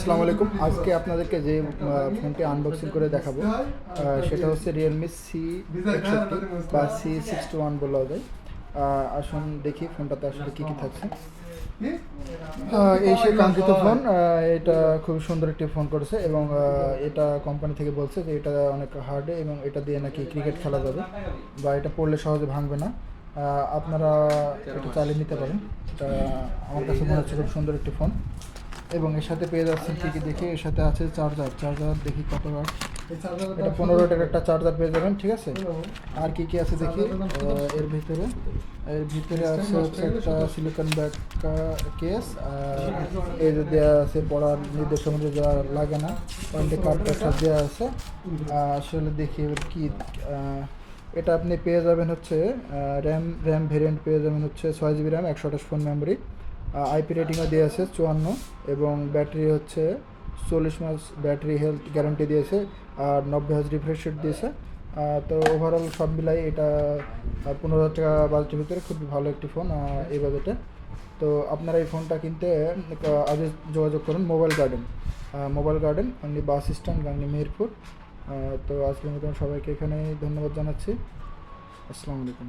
আসসালামু আলাইকুম। আজকে আপনাদেরকে যে ফোনটি আনবক্সিং করে দেখাবো সেটা হচ্ছে রিয়েলমি C61 বা C61 বলা যায়। আসুন দেখি ফোনটাতে আসলে কী কী থাকছে। এই সেই কাঙ্ক্ষিত ফোন। এটা খুব সুন্দর একটি ফোন করেছে এবং এটা কোম্পানি থেকে বলছে যে এটা অনেক হার্ড এবং এটা দিয়ে নাকি ক্রিকেট খেলা যাবে বা এটা পড়লে সহজে ভাঙবে না। আপনারা এটা চালিয়ে নিতে পারেন। এটা আমার কাছে মনে হচ্ছে খুব সুন্দর একটি ফোন। এবং এর সাথে পেয়ে যাচ্ছেন কী কী দেখি, এর সাথে আছে চার্জার দেখি কত ওয়াট। এটা 15 টাকার একটা চার্জার পেয়ে যাবেন, ঠিক আছে। আর কি কি আছে দেখি এর ভিতরে আছে হচ্ছে একটা সিলিকন ব্যাগ কেস, এই যে দেওয়া আছে পড়ার নির্দেশনা দেওয়া লাগে না, পয়েন্টে কার্ডটা দেওয়া আছে। আসলে দেখি এবার কি, এটা আপনি পেয়ে যাবেন হচ্ছে র্যাম ভেরিয়েন্ট পেয়ে যাবেন হচ্ছে 6 GB RAM, 128 phone memory. IP রেটিংও দিয়ে আছে 54 এবং ব্যাটারি হচ্ছে 40 মাস ব্যাটারি হেলথ গ্যারান্টি দিয়েছে আর 90 Hz রিফ্রেশ রেট দিয়েছে। তো ওভারঅল সব মিলাই এটা 15,000 টাকা বাজেটের ভিতরে খুবই ভালো একটি ফোন এই বাজেটে। তো আপনারা এই ফোনটা কিনতে আগে যোগাযোগ করুন মোবাইল গার্ডেন আপনি বাস স্ট্যান্ড গাংনী মেহেরপুর। তো আজকের মতন সবাইকে এখানে ধন্যবাদ জানাচ্ছি। আসসালামু আলাইকুম।